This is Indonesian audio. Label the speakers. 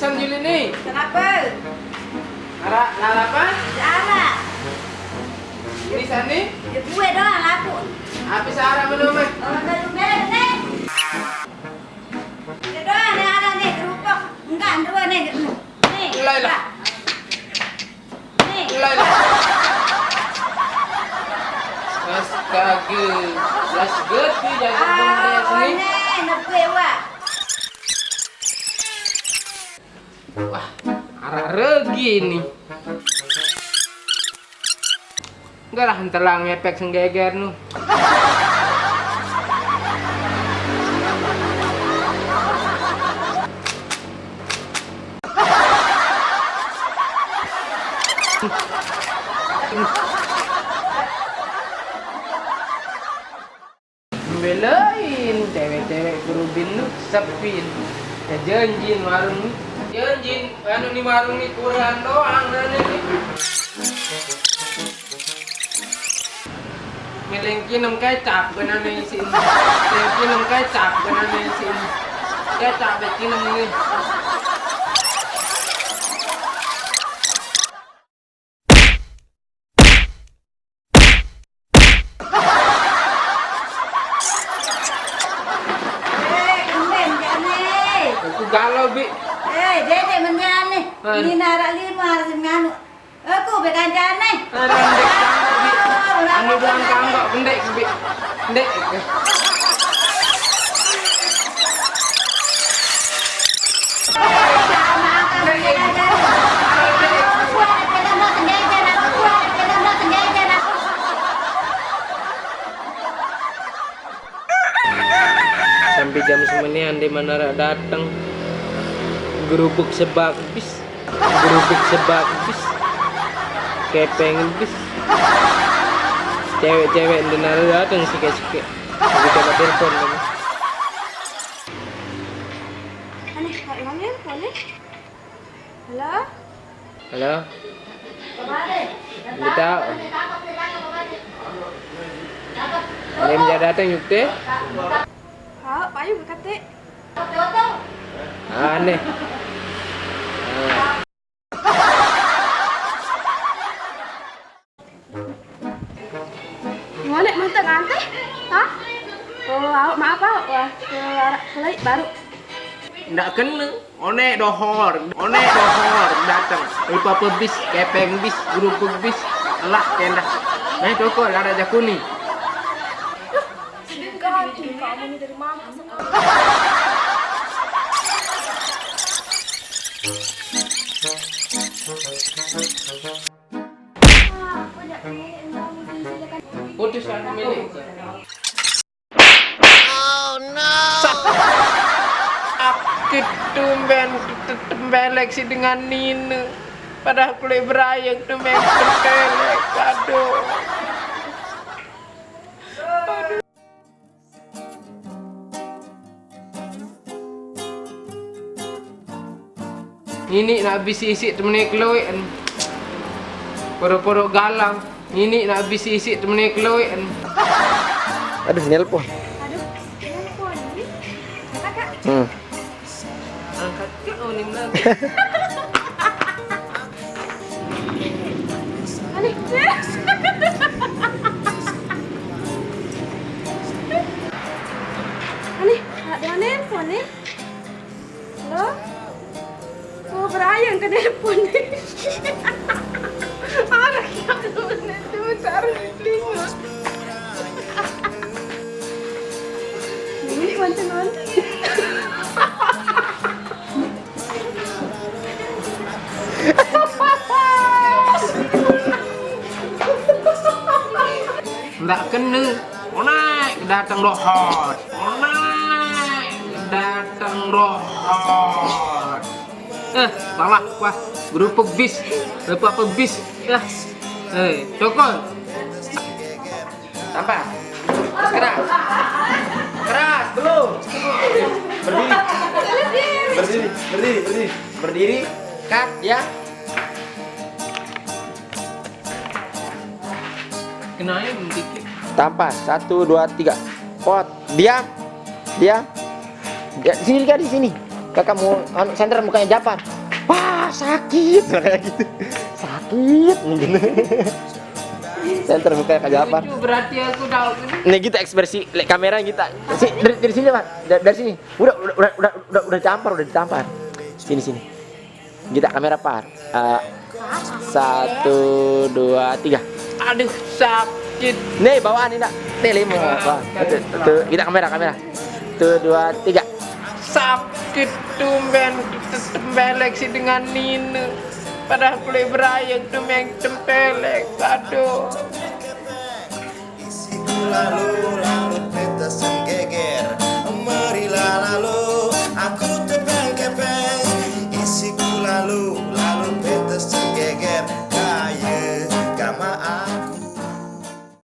Speaker 1: pisan Juli nih.
Speaker 2: Kenapa?
Speaker 1: Lalapan?
Speaker 2: Cara.
Speaker 1: Di sana?
Speaker 2: Ya gue doang laku.
Speaker 1: Habis arah belum?
Speaker 2: Oh, baru beres nih. Ya doang nih ada nih kerupuk. Enggak, dua nih. Nih.
Speaker 1: Lah.
Speaker 2: Nih.
Speaker 1: Lah. Astaga. Las gede jaga benda sini.
Speaker 2: Nih, nepe wah.
Speaker 1: Wah, arah regi nih. Enggak lah, entar lah ngepek senggeger nu. Belain cewek-cewek kerubin lu sepin. Ya janjin warung nih. Janjin anu nih warung nih kurang doang nih. Melengki nem kecap benar nih isin. Melengki nem kecap benar nih isin. Kecap bikin nem nih. Aku galau bi.
Speaker 2: Dedek menyane. Ini narak 5 harus nganu. Aku bekancane.
Speaker 1: Ada ndek kangkok bi. Anu buang kangkok pendek bi. Ndek. Sampai jam semenian di mana datang. Gerubuk sebak bis. Kepeng bis. Cewek-cewek di mana datang sike-sike. Jadi coba telepon kamu.
Speaker 2: Aneh, mana boleh? Halo?
Speaker 1: Halo. Kita. Ini menjadi datang yuk teh.
Speaker 2: Halo, Pak Ayu berkata.
Speaker 1: Aneh.
Speaker 2: Ngolek mantap ngantai? Hah? Oh, maaf Pak. Wah, kelai baru.
Speaker 1: Nggak kena. Onek dohor datang. Lupa pebis, kepeng bis, gerubuk bis, lah kena. Nah toko lada jakuni.
Speaker 2: Kamu ini dari mana?
Speaker 1: Putus kan milik.
Speaker 3: Oh no.
Speaker 1: Akit tembelek si dengan Nina. Padahal kulit berayang tembelek. Aduh. Ini nak habis isi temen keloian. Poro-poro galau. Ini nak habis isi temen keloian.
Speaker 3: Aduh, nelpon.
Speaker 2: Aduh, telepon ini. Kakak.
Speaker 1: Angkat ke onim lagi.
Speaker 2: Aneh. Aneh, ada nelpon nih. Halo? Oh, berayang ke nelpon nih. Anak yang itu taruh di telinga. Ini mantan-mantan.
Speaker 1: Nggak kena. Onek datang dohor. Onek datang dohor. Bawa wah gerubuk bis. Lupa pebis. Cokol. Tambah. Keras. Keras belum. Berdiri. Cut ya. Kenain dikit.
Speaker 3: Tampak 1, 2, 3. Pot. Diam. Ya, sini kan di sini. Kakak mau senter mukanya Japar. Wah, sakit kayak gitu. Sakit mungkin. Senter mukanya kayak Japar.
Speaker 1: Lucu berarti aku tahu.
Speaker 3: Nih gitu ekspresi kamera kita. Dari sini, Pak. Dari sini. Udah ditampar. Sini. Kita kamera Par. 1 2 3.
Speaker 1: Aduh, sakit.
Speaker 3: Nih bawaan ini nak. Nih limo. Tuh, kita kamera. 1 2 3.
Speaker 1: Sakit tumben tempelek sih dengan Nina. Padahal kulit berayang tuh yang tempelek. Aduh.
Speaker 4: Lalu